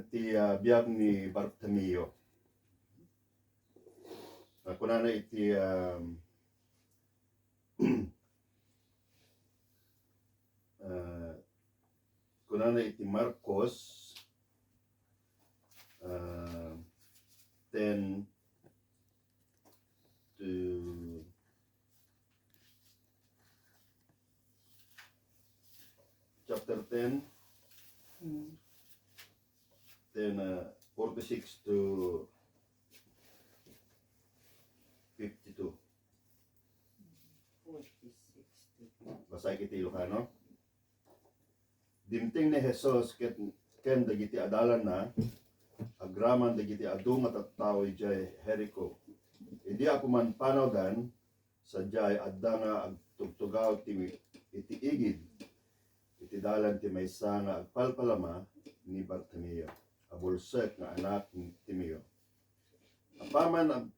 ti biyag ni Bartimeo. Kuna na iti kuna na iti Marcos 10 to chapter 10 46 to 52. 46. Basay kiti Ilocano. Dimting ni Jesus ken dagiti adalan na agraman dagiti adu nga tattao ijay Jericho. Idi ako man panawdan sadyay adda nga agtugtugaw iti igid iti dalan ti maysa nga agpalpalama ni Bartimeo, abulsek nga anak ni Timeo. Apaman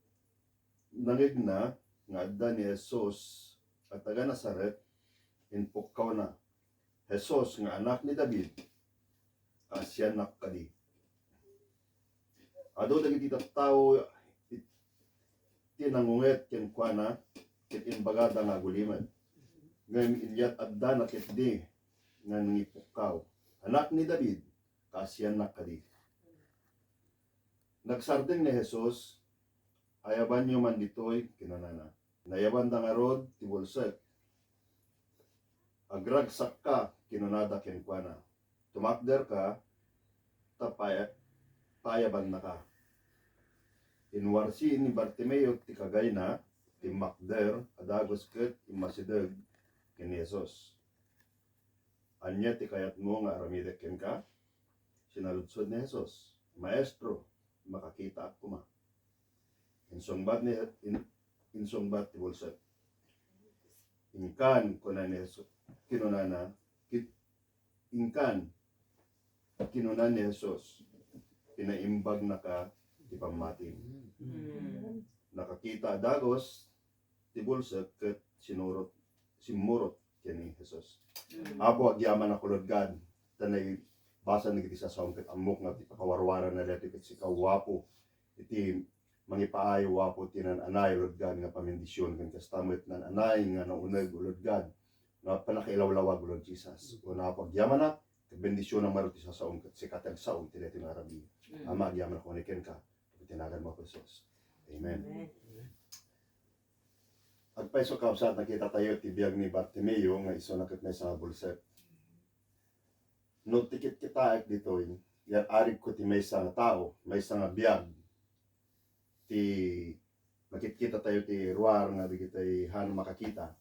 nangigna nga adda ni Jesus at taga Nazaret, inpukkaw na Jesus nga anak ni David, asyanak kadi. Ado dagiti tattao tinangunget ken kuana ket inbagada nga guliman. Ngem ilyat adda na ketdi nga nangipukkaw. Anak ni David, kasyanak kadi. Nagsardeng ni Jesus, ayaban nyo man ditoy kinanana. Nayaban da nga rod ti bulsek. Agragsak ka kinunada kenkwana. Tumakder ka payaban na ka. Inwarsi ni Bartimeo ti kagay na ti makder adagos ket imasideg ken Jesus. Anya ti kayat mo nga aramidek ken ka? Sinaludsod ni Jesus, Maestro, makakita ako ma. Insungbat ti bulsek. Inkan kunan ni Jesus kinunana inkan kinunan ni Jesus pinaimbag na ka ipamatin. Nakakita dagos ti bulsek ket simurot ken ni Jesus. Apo agyaman ako lodgad tanay basa nagiti sa song ket amok nga ti pakawarwaran na dati ket si kawapo iti mangipaayo wapo tinan anay lodgad nga pamendisyon ken kastamit nan anay nga nauneg lodgad nga panakailawlawag Lord Jesus. Una pagyaman na bendisyon ang maruti sa saong ket sikatag saong ti deti ngarabi. Ama agyaman ako ni ken ka tinagan mo Jesus. Amen. Agpaiso kausat nakita tayo ti biyag ni Bartimeo nga iso na ket may sa bulsek. No tikit kita dito yan arig ko ti may sa nga tao, may sa nga biyag ti makikita tayo ti ruar nga digitay han makakita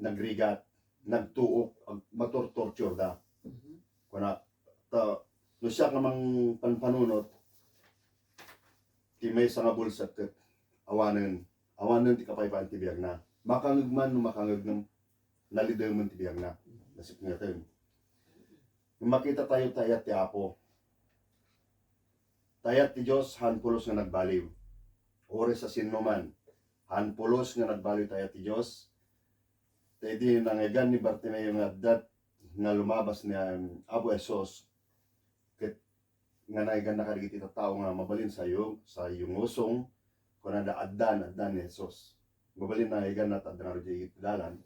nagrigat nagtuok matortorture da kuna ta no siya nga mang panpanunot ti may sa nga bulsek ket awanen ti kapaypaan ti biyag na makangeg man no makangeg ng nalideng man ti biyag na nasip nga tayo. Makita tayo tayat ti Apo. Tayat ti Diyos, hanpulos nga nagbaliw. Ores sa sinuman, hanpulos nga nagbaliw tayat ti Diyos. Tayo di nangigan ni Bartimeo nga dat nga lumabas ni Apo Esos. Ket nga naigan na karigiti ta tao nga mabalin sa iyong usong kung nada addan ni Jesus. Mabalin na naigan na tadang arjay dalan.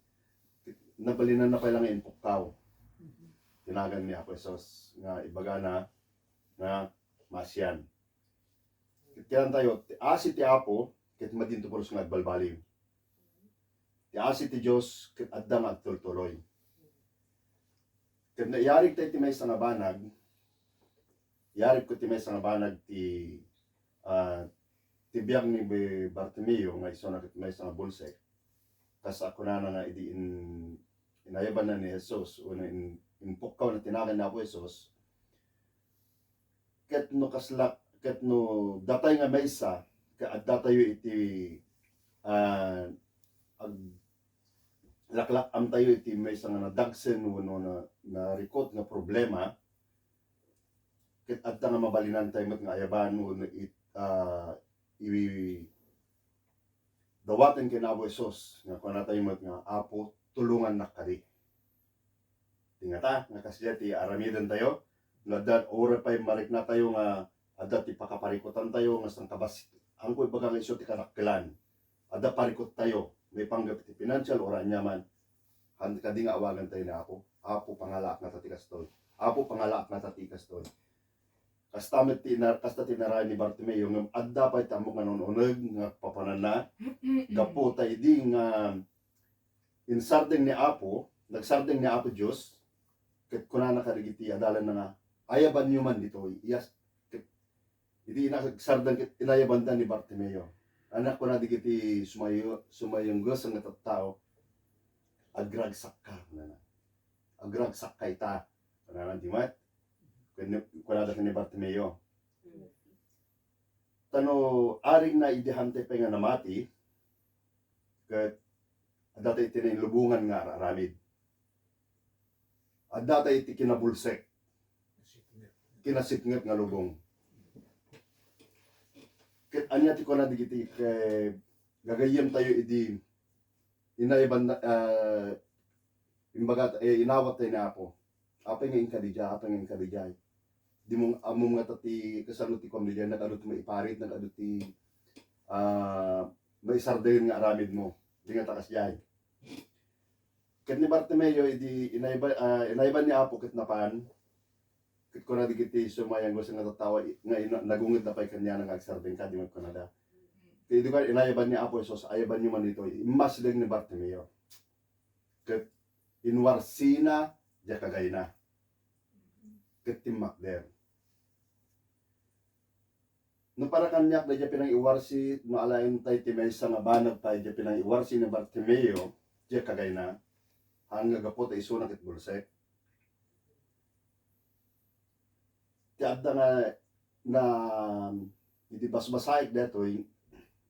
Nabalinan na pala nga inpukkaw. Tinagan ni Apo Esos nga ibaga na nga masyan. Kaya tayo, asi ti Apo, ket madinto pulos nga agbalbaliw. Ti asi ti Diyos, ket adda nga agtultuloy. Ket yarig tayo ti may nga banag, yarig ko ti may nga banag ti biyag ni Bartimeo nga iso na ket may nga bulsek. Kas ako na nga inayaban na ni Jesus, o impukkaw na tinagan na Apo Jesus, ket no datay nga maysa adda tayo iti laklak am tayo iti maysa nga nadagsen no na rikot nga problema ket adda nga mabalinan tayo met nga ayaban no dawaten ken Apo Jesus nga kuana tayo met nga Apo tulungan na kadi. Tingata nga kasya ti aramiden tayo nga dat ora pay marik na tayo nga ada ti pakaparikutan tayo nga sang kabas angkoy baga nga iso ti kanakkelan ada parikot tayo may panggap ti financial ora anyaman han kadi nga awagan tayo na apo pangalaak na tati kastoy apo pangalaak na tati kastoy kasta tinaray ni Bartimeo nga adda pay tamo nga nununeg nga papanana gapo tay di nga insardeng ni apo nagsardeng ni apo Dios ket kunana kadigiti adalan na nga ayaban nyo man dito iyas hindi inagsardang inayaban ni Bartimeo anak ko na digiti sumayong Diyos ang natatao agragsak ka na agragsak ka ita kunana di mat kunana ni Bartimeo tano aring na idihante pa nga namati ket adata iti lubungan nga aramid adata iti kinabulsek kinasipnget nga lubong ket anya ti kuna digiti kay gagayem tayo idi inaiban imbaga inawat tayo na apo nga inkadija di mong among nga tati kasano ti pamilya nag-ano ti maiparit nag-ano ti maisardayon nga aramid mo di nga takas jay ket ni Bartimeo idi inaiban ni apo ket napan ket kuna digiti sumayang gusto nga tatawa nga nagungit na pay kanya nga agsardeng ka di mo kunada kaya di ba inayaban ni Apo Isos ayaban niyo man ito imaslig ni Bartimeo ket inwarsina ja kagayna ket timmakder no para kanyak da pinang iwarsi no alayon tay ti maysa nga banag tay ja pinang iwarsi ni Bartimeo ja kagayna hanga gapot iso na ket bulsek ti adda na hindi basbasaik detoy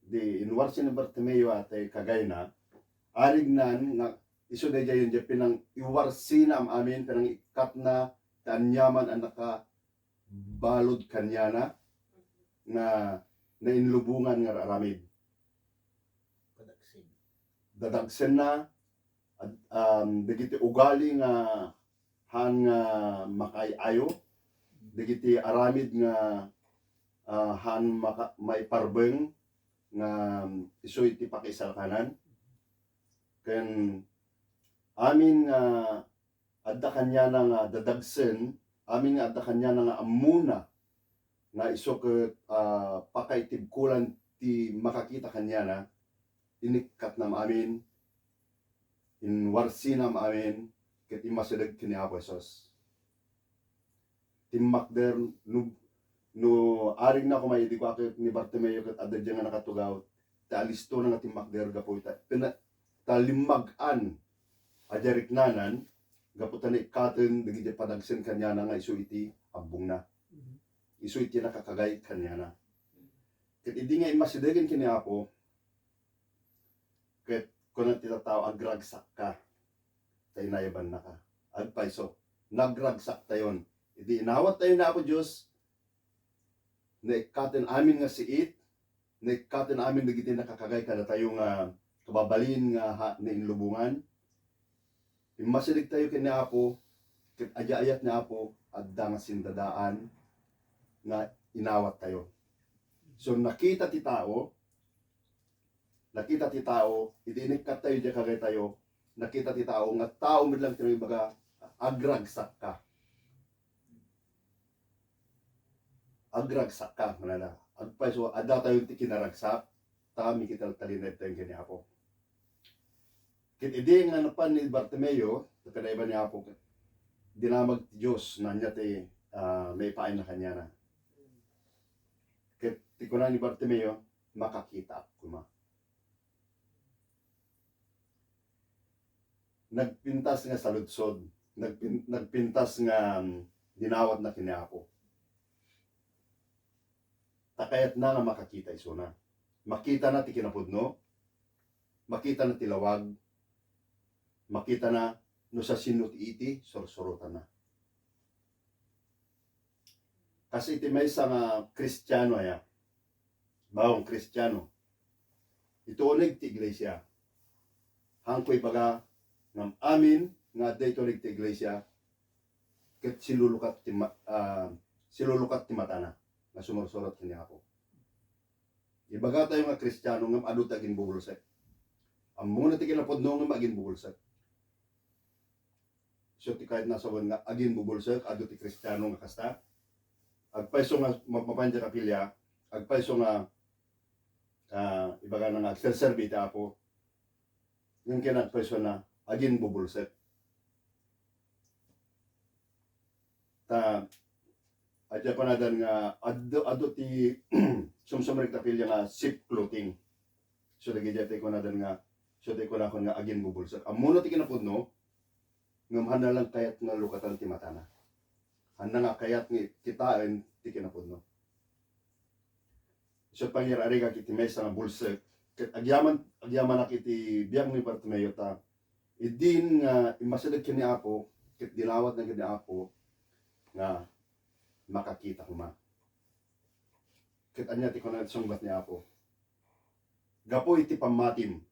di inwarsi ni Bartimeo ate kagayna arig nan nga iso na jayon di pinang iwarsi na amin pinang ikat na kanyaman ang naka balod kanyana na inlubungan nga aramid dadagsen na digiti ugali nga han nga makayayo digiti aramid nga han maiparbeng nga iso iti pakisalkanan ken amin nga adda kanya na nga dadagsen amin nga adda kanya na nga amuna nga iso ket pakaitibkulan ti makakita kanya na inikat nam amin inwarsi nam amin ket imasideg kini Apo Hesus timmakder no aring na kumaydi ko akit ni Bartimeo ket adda nga nakatugaw ta alisto na nga timmakder gapo ita talimag-an ajariknanan gapo ta ikaten dagiti padagsen kanya na nga isu iti abbong na isu iti nakakagay kanya na ket idi nga imasidegen kini Apo ket kuno ti tattao agragsak ka tay nayaban na ka agpaiso nagragsak tayon idi inawat tayo na Apo Dios na ikaten amin nga siit na ikaten amin dagiti nakakagay kada tayo nga kababalin nga na inlubungan imasilig tayo kini Apo ket aja-ayat ni Apo adda nga sindadaan nga inawat tayo so nakita ti tao idinikat tayo di kagay tayo nakita ti tao nga tao midlang tinoy baga agragsak ka manala agpay so adda tayo ti kinaragsak tami kita talined tayo kini Apo ket idi nga napan ni Bartimeo kadaiban ni Apo dinamag ti Dios nanya ti may paay na kanya na ket ti kunan ni Bartimeo makakita kuma nagpintas nga saludsod nagpintas nga dinawat na kini Apo takayat na nga makakita iso na makita na ti kinapudno makita na ti lawag makita na no sa sinot iti sorsorutan na kasi iti maysa nga Kristiyano bawang Kristiyano ituonig ti iglesia hangkoy baga ngam amin nga adda ituonig ti iglesia ket silulukat ti matana nga sumursurot kini Apo. Ibaga tayo nga Kristiyano ngam adu ta agin bubulsek. Ammo na ti kinapudno nga agin bubulsek. So ti kahit nasa nga agin bubulsek adu ti Kristiyano nga kasta. Agpaiso nga mapapanja kapilya, agpaiso nga ibaga nga agserserbi ti Apo. Yung kinagpaiso na agin bubulsek. Ta adya pa nadan nga adu ti sumsumrek tapilya nga zip clothing. So nagidya ko nadan nga so di ko na nga agin bubulsek. Amuna ti kinapudno ngam hana lang kayat nga lukatan ti matana. Hana nga kayat nga kitain ti kinapudno. So pangyarari ka kiti mesa nga bulsek ket agyaman na kiti biyang ni Bartimeo ta idin nga imasadag kini Apo ket dilawat na kini Apo nga makakita ko ma. Ket anya ti kunat sungbat ni Apo. Gapoy ti pamatim.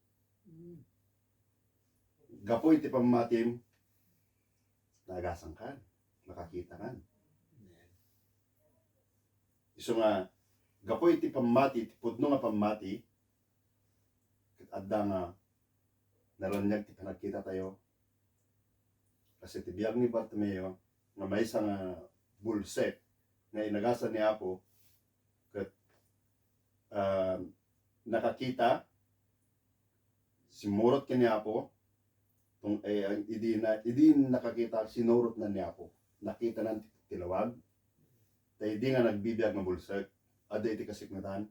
Gapoy ti pamatim. Nagasang kan, makakita kan. Isu nga gapoy ti pamati, ti pudno nga pamati. Ket adda nga naranyag ti panagkita tayo. Kasi ti biyag ni Bartimeo nga may isang bulsek nga inagasan ni Apo ket nakakita simurot kini Apo tung idi nakakita sinurot na ni Apo nakita nan tilawag tay di nga nagbibiyag nga bulsek adda iti kasiknatan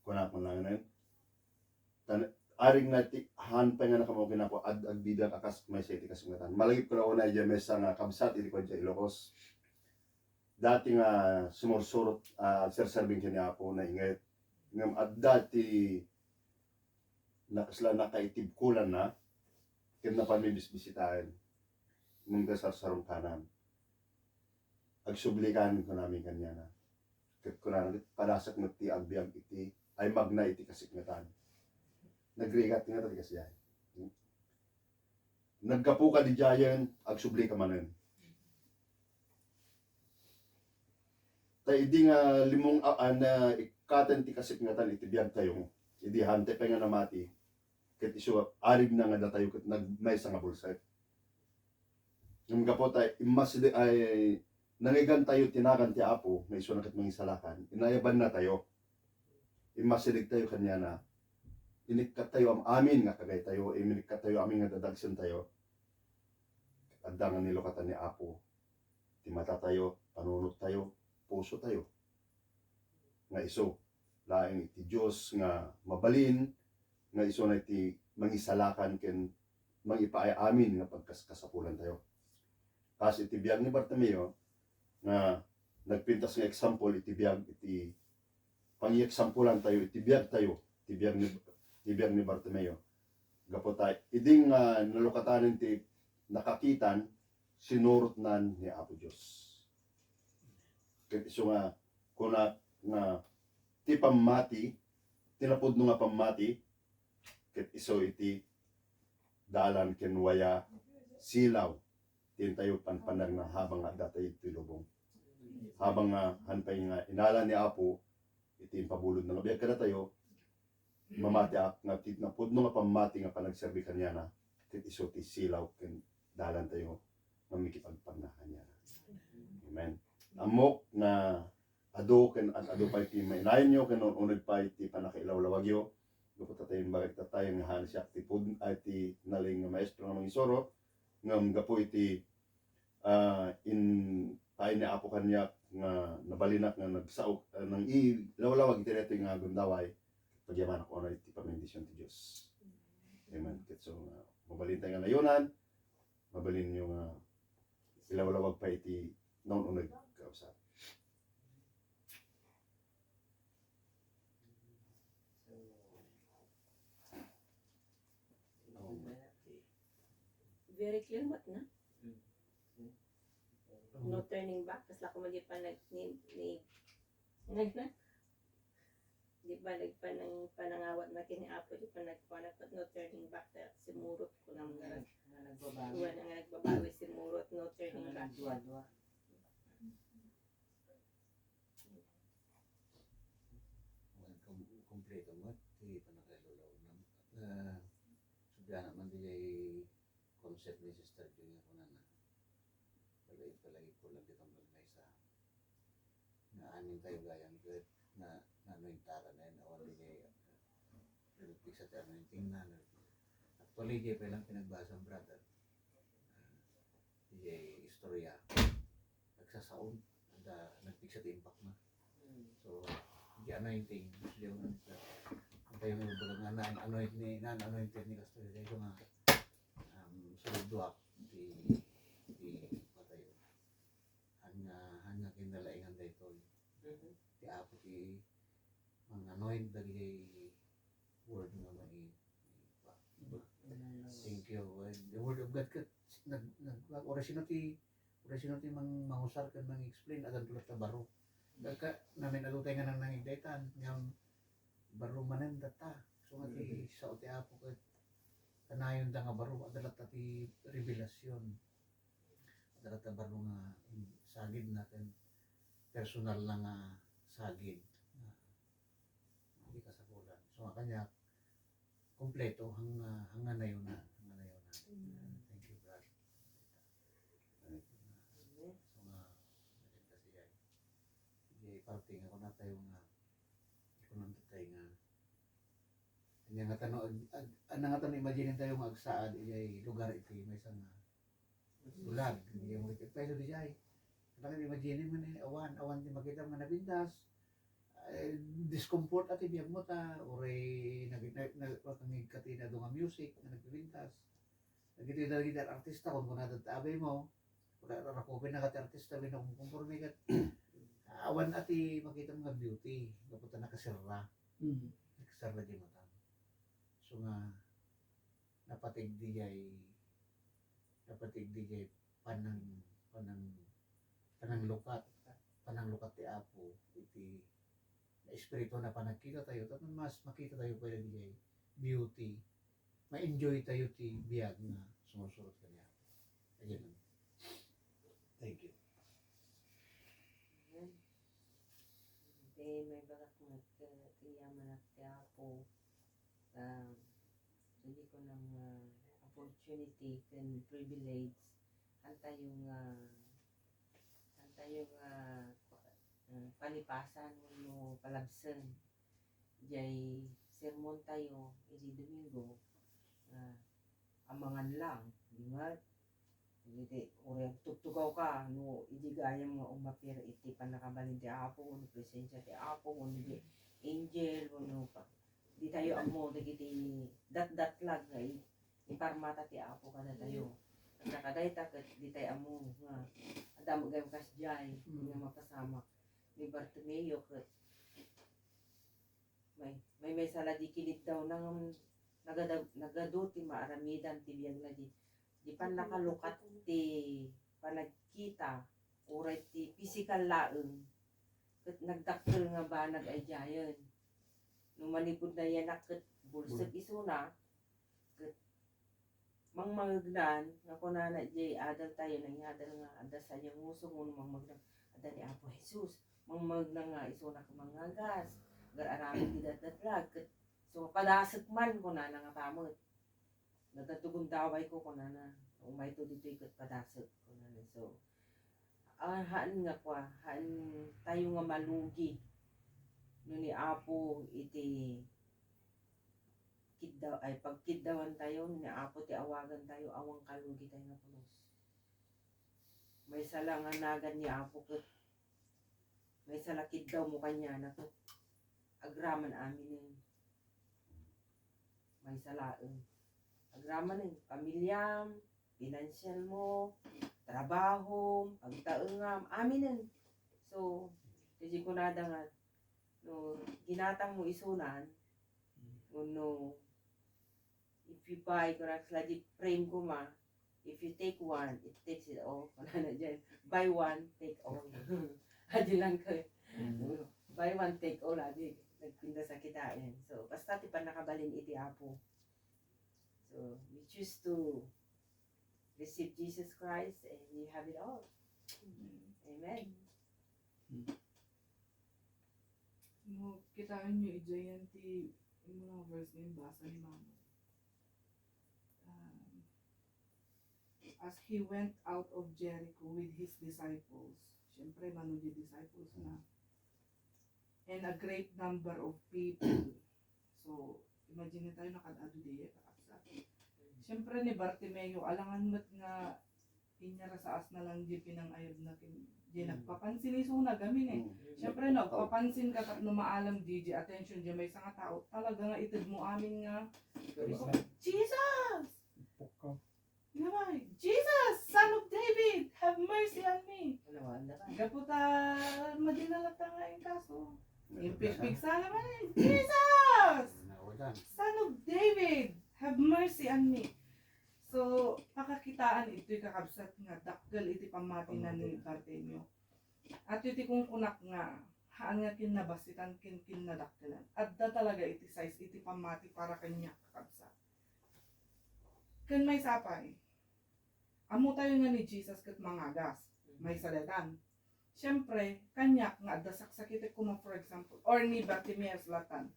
kuna ko lang nan aring na ti hanpay nga nakamo kinako agbibiyag akas may iti kasiknatan malagip ko na una iya mesa nga kabsat iti konja Ilocos dati nga sumursurot serserbing kini Apo na inget ngam adda ti nakasla nakaitibkulan na ken napamibisbisitahin ngam kasarsarong kanan agsublikan ko namin kanya na ket kunan padasak met ti agbiag iti ay magna iti kasiknatan nagrigat nga tadi kasiya naggapu ka di jayan agsubli ka manen tay di nga limong na ikaten ti kasiknatan iti biag tayo idi hante pa nga namati ket isu arig na nga datayo ket nagmay sa nga bulsek ngam gapo tay imas di ay nangigan tayo tinakan ti Apo nga isu na ket mangisalakan inayaban na tayo imasidig tayo kanya na inikkat tayo am amin nga kagay tayo iminikkat tayo amin nga dadagsen tayo adda nga nilukatan ni Apo ti mata tayo panunot tayo puso tayo nga iso laing iti Dios nga mabalin nga iso na iti mangisalakan ken mangipaay amin nga pagkasapulan tayo kasi iti biyag ni Bartimeo nga nagpintas nga example iti biyag iti pangi-exampulan tayo iti biyag tayo iti biyag ni Bartimeo gapo tay iding nalukatanen ti nakakitan sinurot nan ni Apo Dios ket isu nga kuna nga ti pamati tinapudno nga pamati ket isu iti dalan ken waya silaw tin tayo panpanag na habang adda tayo iti lubong habang hanpay nga inalan ni Apo iti pabulod nga biag kada tayo mamati nga napudno nga pamati nga panagserbi kanya na ket isu ti silaw ken dalan tayo mamikipagpagnahan niya. Amen. Amok na ado ken ado pa iti mainayon nyo ken unod pa iti panakailawlawag yo gupot tayo bagay tayo nga han siya ti pud iti naling nga maestro nga mangisoro ngam gapo iti in tayo ni Apo kanya nga nabalinak nga nagsaok nang ilawlawag iti reto nga gundaway pagyaman ako na iti pamendisyon ti Dios. Amen. So mabalin tayo nga layunan mabalin yung ilawlawag pa iti noon unag kausap. Very clear mat na. No turning back. Tapos ako magipan na. Di ba nagpa ng panangawat na kini Apo, di pa nagpanat no turning back na simurot ko naman na nagbabawi simurot no turning back. kompleto mo, di pa nakalulaw na. Subya naman di ay concept ni Sister Joy ako na palagi ko lang kitang malmay sa na anin tayo gayang good na nanuintara na yun awan di ay nalupik sa tayo anointing na actually di pa lang pinagbasa brother di ay istorya nagsasaon nagpik sa impact na so di anointing di ako na tayo may balang na anointed ni Pastor Jay ko nga sulod duwak di patayo hanga kinalaingan dito di apo ti mga anoint dagi word nga mai thank you the word of God kat orasyon ti mangusar kan mang-explain adan tulad sa baro ka namin adutay nga nang nangigdaytan nga baro manen data so nga ti sa ti apo kat kanayon da nga baro adalat ti revelasyon adalat ta baro nga sagid natin personal na nga sagid hindi kasagulan so nga kanya kompleto hanga na yun na thank you brother so nga maganda siya di parting ako na tayo nga kunang tatay nga nga nga tanong imagine tayo nga agsaad iyay lugar iti may isang bulag hindi mo iti pero di jay bakit imagine mo ni awan di makita nga nabindas discomfort at ibiyag mo ta oray nagpangig katina do nga music na nagbibintas nagitidal artista kung kunadad abay mo rakupin na kati artista binakumumpurmi kat awan ati makita mo nga beauty kapunta nakasirra nakasirra di mata so nga napatig di jay panang lukat ti apo iti na espiritu na panagkita tayo tapos mas makita tayo pwede di jay beauty ma-enjoy tayo ti biyag na sumusurot kanya again thank you may bagak nagkiyaman at apo hindi ko ng opportunity and privilege hanta yung palipasan mo palabsan jay sermon tayo iti Domingo amangan lang di ba hindi uri tugtugaw ka no idi gaya mga umapir iti panakabalin ti apo no presensya ti apo no di angel no pa di tayo amo dagiti dat lag nga iparmata ti apo kada tayo nakadayta ket di tayo amo nga adamo gayam kasjay nga mapasama ni Bartimeo ket may sala di kinit daw nang nagado ti maaramidan ti biyag na di pan nakalukat ti panagkita uray ti physical laeng ket nagdakkel nga banag ay jayen nung manipod na yan ket bulsek isuna ket mangmagdan nga kunana jay adal tayo nang adal nga adal sa yang muso mo mangmagdan adal ni Apo Jesus mangmagdan nga isuna ka mangagas gararami ti datlag ket so padasek man kunana nga pamot natatugon daway ko kunana umay to ditoy ket padasek kunana so haan nga kwa haan tayo nga malugi no ni Apo iti kiddaw ay pagkiddawan tayo ni Apo ti awagan tayo awang kalugi tayo nga pulos may sala nga nagan ni Apo ket may sala kiddaw mo kanya na ket agraman amin may salaen agraman pamilyam financial mo trabaho pagtaengam aminen so kasi kunada nga no ginatang mo isunan no if you buy correct lagi frame ko ma if you take one it takes it all wala na dyan buy one take all adi lang ko buy one take all adi nagpinda sa kitain so basta ti pa nakabalin iti Apo so you choose to receive Jesus Christ and you have it all amen. kitain nyo ijayan ti yung mga verse na yung basa ni Mama. As he went out of Jericho with his disciples, syempre manong yung disciples na, and a great number of people. So, imagine tayo nakadado diya, kakapsa. Syempre ni Bartimeo, alangan mo't nga inyara sa as na lang di pinangayod na di nagpapansin iso na gamin eh. Syempre nagpapansin ka tap no maalam di attention di may nga tao talaga nga itid mo amin nga Jesus! Naman, Jesus, Son of David, have mercy on me. Wala ka. Gaputa, madinalata nga yung kaso. Impipigsa naman eh, Jesus! Nawagan. Son of David, have mercy on me. So, pakakitaan ito'y kakabsat nga, dakkel iti pamati na ni Bartimeo. At iti kung kunak nga, haan nga kinabasitan kinadakkelan. At da talaga iti size, iti pamati para kanya kakabsat. Kan may sapay, amo tayo nga ni Jesus kat mangagas, may salatan. Siyempre, kanya nga dasaksakit kuma for example, or ni Bartimeo latan.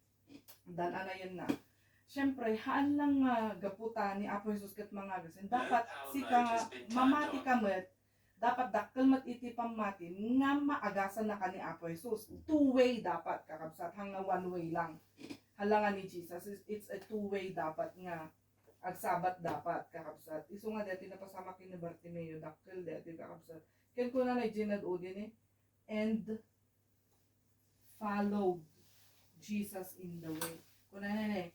Dan anayan na. Siyempre, haan lang gaputa ni Apo Jesus kat mangagas. Dapat sika mamati ka met, dapat dakkel mat iti pamati nga maagasan na ka ni Apo Jesus. Two-way dapat kakabsat, hanga one-way lang. Halangan ni Jesus, it's a two-way dapat nga. Agsabat dapat kakabsat. Iso nga dati napasama kin ni Bartimeo, dakkel dati kakabsat. Ken ko na ginad udin eh. And followed Jesus in the way. Kuna na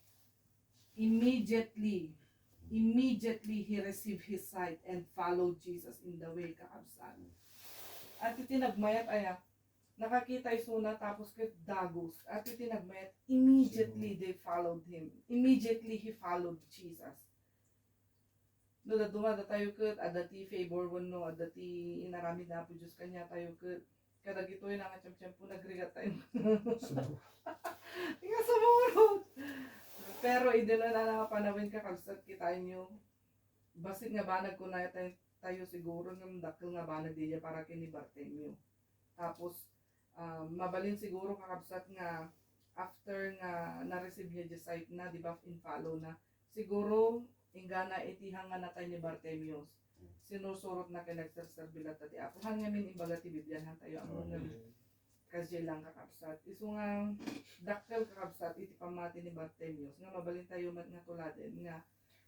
immediately he received his sight and followed Jesus in the way kakabsat. At itinagmayat aya, nakakita isuna tapos kay dagos. At itinagmayat, immediately they followed him. Immediately he followed Jesus. No, da dumada tayo kat, adati favor one no, adati inaramid na po Diyos kanya tayo kat. Kada gito yun nga tiyempo nagrigat tayo. Nga sumurot. Pero idila na nakapanawin ka kagsat kita nyo. Basit nga banag ko na tayo siguro ng dakil nga banag diya para kini Bartimeo. Tapos mabalin siguro kakabsat nga after nga na-receive niya the sight na, di ba, in follow na. Siguro ingana itihang nga natay ni Bartimeo. Sinusurot na kinagserserbilat tati ako. Hangamin imbaga ti Biblian tayo ang mga kasi lang kakabsat. Iso nga dakkel kakabsat iti pamati ni Bartimeo nga mabalin tayo nga tuladen nga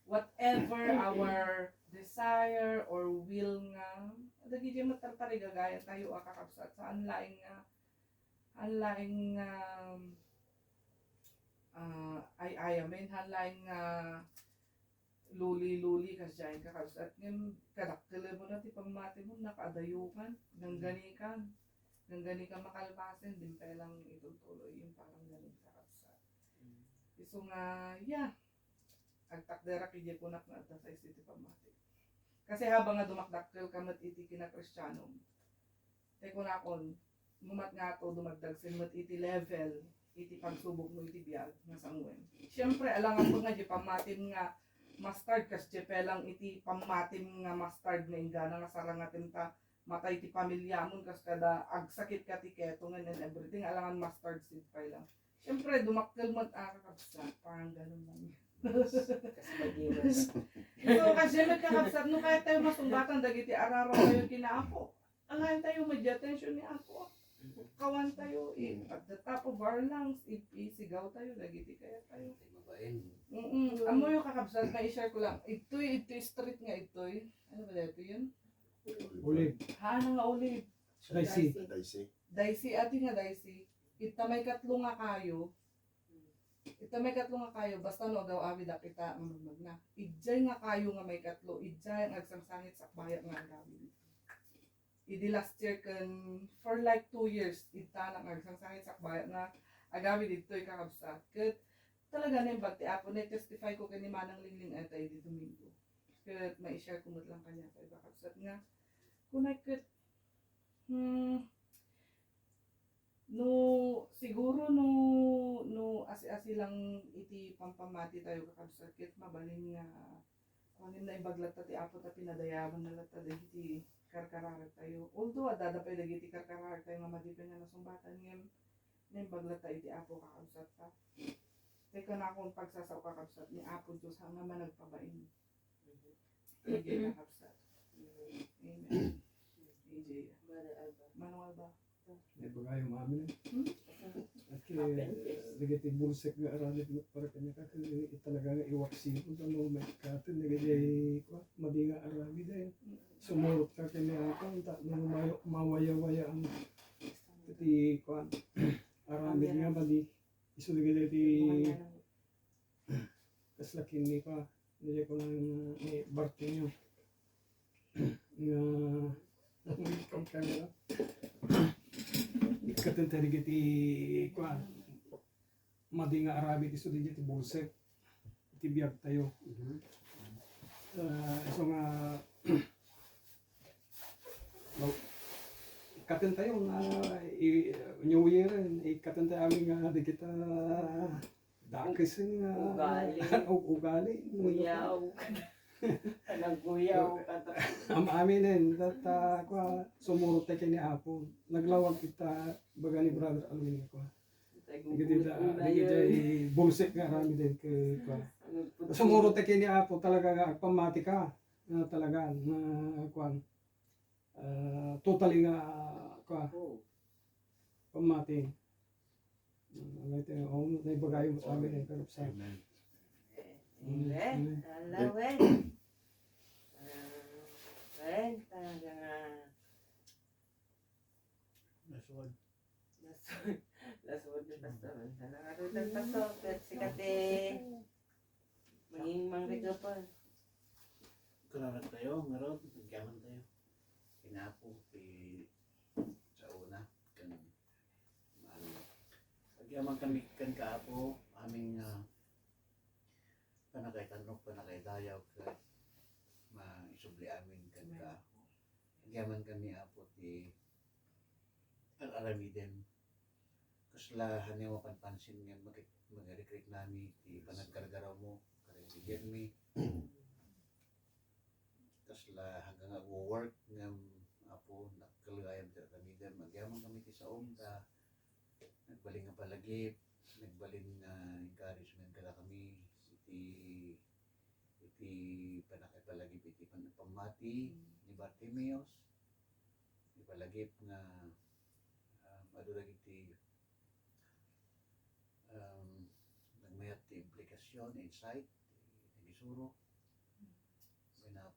whatever our desire or will nga dagi di matartari gagayan tayo kakabsat sa anlaing ay amen hanlaing luli kasi kakabsat ngem kadakkel mo na ti pamati mo nakadayukan gangganikan gani ka makalpasin din pa lang itutuloy yung parang ganun sa kapsat. Iso nga, agtakdera kaya kunak na ata sa isiti pamati. Kasi habang nga dumakdakkel ka mat iti kina Kristyanom, teko na kon, mumat nga to dumagdagsin mat iti level, iti pagsubok mo iti biyag nga sangwen. Siyempre, alangan po nga di pamatin nga mustard kasi pelang iti pamatin nga mustard nga ingana nga sarangatin ta matay ti pamilya mo kas kada agsakit ka ti ketongan and everything alangan mustard seed pa lang. Siyempre dumakkel mo kakabsat parang ganun lang. Kasi mag-iwas. So kasi nagkakabsat no kaya tayo masumbatan dagiti araraw tayo kinaapo. Alayan tayo mag-attention ni ako. Kawan tayo at the top of our lungs isigaw tayo dagiti kaya tayo. Mabain. Amo yung kakabsat na i-share ko lang. Ito'y street nga ito'y. Ano ba dito yun? Ulit. Haan nga ulit. Dicey. Dicey, ati nga dicey. Ita may katlo nga kayo. Basta no daw awi da kita ang magmag na. Ijay nga kayo nga may katlo. Ijay ang agsangsangit sa bayak nga agawin. Idi last year kan for like 2 years ita nang agsangsangit sa bayak nga agawin dito'y kakabsat. Kat talaga na yung bagti apo na testify ko kani Manang Lingling at ay di Domingo. Kat ma-share ko lang kanya kay kakabsat nga. Kung siguro asi lang iti pampamati tayo kakabsat ket mabalin nga kunin na ibaglat ti apo ta pinadayawan na lata dagiti karkarar tayo although adada pa dagiti karkarar tayo nga madipen nga nasumbatan ngem ning baglata iti Apo kakabsat ka. Teka na akong pagsasaw kakabsat ni Apo Diyos hanga man nagpabain. Hindi kakabsat. Amen. AJ. Manuel ba? May bagay yung amin eh. At Adventist. nagiti bulsek nga aralit mo para kanya ka talaga nga iwaksi kung ano may katin nagiti ko madi nga arami dahil sumurot ka kanya ako ta nung mawaya-waya ang iti ko arami nga madi iso nagiti iti kaslakin ni pa nila ko lang ni Bartinyo nga ikaw kaya ikatin tayo iti kwa madi nga arabi iti sudi iti bulsek iti biyag tayo so nga ikatin tayo nga New Year ikatin tayo amin nga di kita dakis nga Ugali. ugali Guyaw. Kanang guyaw. am aminin that kwa sumurot tayo ni Apo naglawag kita baga ni Brother Alwin ko Nagigay bulsik nga rami din kay kwa. Sumuro ta kini Apo talaga nga pamati ka na talaga na kwan. Totally nga kwa pamati. Ngayte on na ibagay mo sa amin pero sa Amen. Amen. Alawen. Wen, talaga nga. Last word ni Pastor. Talaga rin ng Pastor. Pero sikat maging mangrito pa. Kurarat tayo, ngaron, nagyaman tayo. Kinapo, sa una, kan, nagyaman kami kan kaapo, aming panakay tanok, panakay dayaw, ka, maisubli amin kan kaapo. Nagyaman kami apo, aramiden. Kasla, haniwa panpansin nga, mag-recruit nami, panagkargaraw mo, karibigyan mi. Kasla hanggang nag-work nga apo nagkalugayam sa kami din magyaman kami ti sa ta nagbaling nga palagip nagbaling nga encouragement kada kami iti panakay palagip iti pamati ni Bartimeus iti palagip nga adulag iti nagmayat ti implikasyon insight nagisuro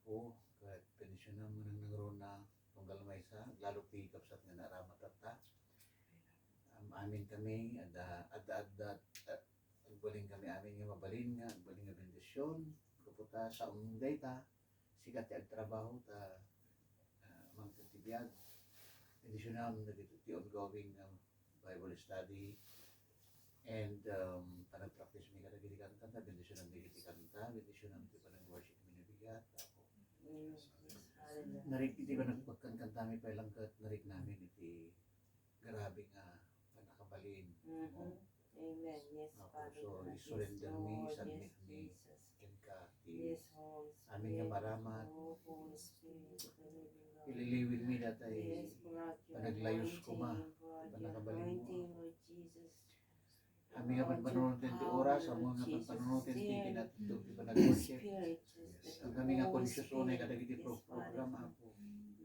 po kahit pensyonan mo nang nagroon na tunggal may isa lalo ti kapsat nga naramat at amin kami agbaling kami amin nga mabalin nga agbaling nga bendisyon kaputa sa data sikat ti agtrabaho ta magtitibiyag bendisyonan dagiti ti ongoing Bible study and panag-practice mi kada giti kanta bendisyonan digiti kanta bendisyonan ti panag-worship mi nabigat narik iti ba nagpagkantami pa lang kat narik namin iti grabe nga panakabalin Amen. Yes, Father. so God. isurrender Yes, mi Lord. submit Yes, mi Jesus. ken ka ti Yes, Holy amin nga Spirit. maramat Oh, Holy Spirit, the living God. ililiwin mi datay Yes, pour out your panaglayos ko ma anointing, pour out your panakabalin mo anointing, Lord Jesus. amin nga panpanunutin ti oras ang mga panpanunutin ti kinatutog ti Holy panag-worship Spirit, just ang kami nga conscious unay kadagiti program apo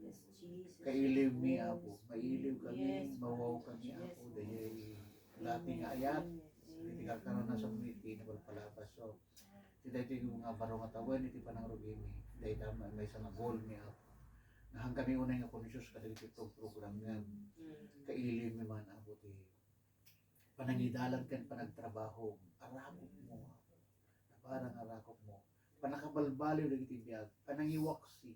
Yes, Jesus. kailiw mi Yes, apo mailiw kami yes, mawaw Father. kami Yes, apo Lord. dahil lati nga ayat iti kakaroon na sa community na palpalapas so iti yung mga barong at awan iti panangrugi mi dahil tama may isang goal mi apo na hang kami unay nga conscious kadagiti program nga kailiw mi man apo ti panangidalan kan panagtrabaho arakop mo apo na parang arakop mo panakabalbaliw dagiti biyag panangiwaksi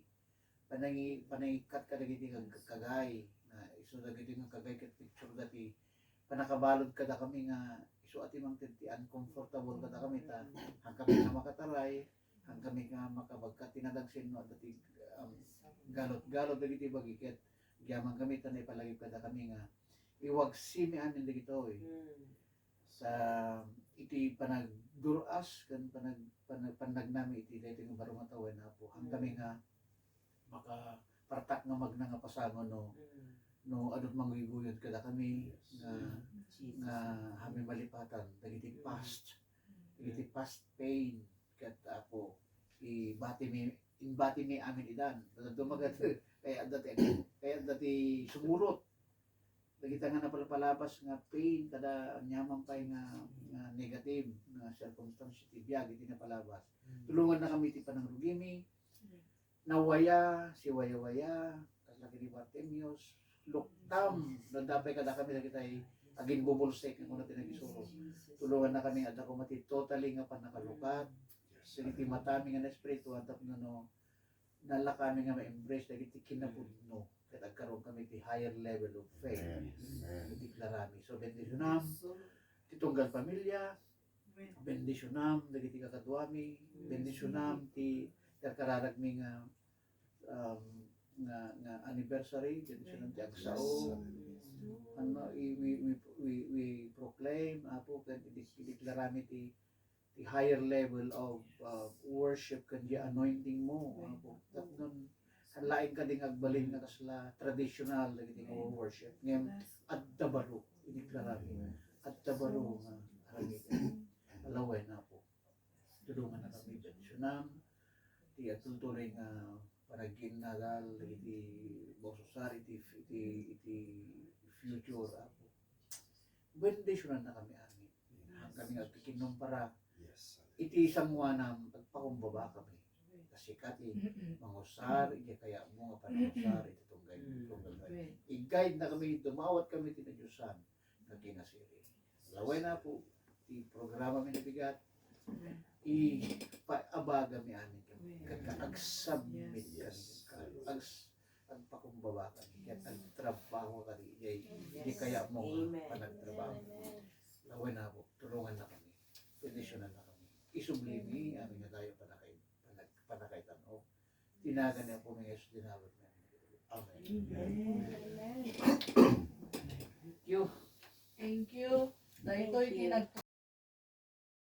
panangikat ka dagiti kagay na iso dagiti nga kagay ket picture dati panakabalod kada kami nga iso ati mang ti uncomfortable kada kami ta hang kami nga makataray hang kami nga makabagkat tinadagsin no dati galot dagiti bagiket gyamang kami tanay palagi kada kami nga iwagsi mi amin dagito sa iti panagduras kan panagnami iti daytoy nga barong atawen na po hang kami nga maka partak nga pasangon no adot mangguyod kada kami nga kami malipatan, dagiti past pain, kat ako, inbati mi amin idan, dumagat, kaya dati sumurot, dagita nga napalapalabas nga pain, kada nyaman pa'y nga negative, nga circumstance, tibiyag, iti napalabas. Tulungan na kami ti panangrugimi, nawaya, si waya-waya, laki ni Bartemius, luktam, nadapay kada kami, dagitay, aging bubulsek, ang una tinagisuro. Tulungan na kami, at ako mati totally nga panakalukat, dagiti matami nga na espiritu, at ako nala kami nga ma-embrace, dagiti kinapudno, at agkaroon kami ti higher level of faith, iti klarami. So, bendisyonam, titunggal pamilya, bendisyonam, dagiti kakadwami, bendisyonam, ti kararagmi nga anniversary, bendisyonam ti agsao, ano, we proclaim, apo, ideklarami ti higher level of worship kanji anointing mo, apo. Tapnon, hanlain ka ding agbalin nga kasla traditional dagiti nga worship. Ngayon, adda-baro, ideklarami. Adda-baro nga haramitan. Alaway na po. Tulungan na kami bendisyonam, ti atultuloy nga paragin nadal, iti bososar, iti future, apo. Bendisyonan na kami amin. Ang kami nga tikinom para iti sangwanam pagpakumbaba kami. Kasi kati mangusar, iti kaya mo nga panangusar, iti tunggay. I-guide na kami, dumawat kami tinadyosan na kinasiri. Laway na po, ti programa mi nabigat, i-paabaga mi amin kami. Kag-agsubmit kami. Agpakumbaba kami. Kaya agtrabaho kami. Hindi kaya mo nga panagtrabaho. Laway na po, tulungan na kami. Pendisyonan na kami. Isublimi, amin na tayo panakaitan o. Tinagan niya po ng Yesus dinawat na. Amen. Thank you. Dahil ito'y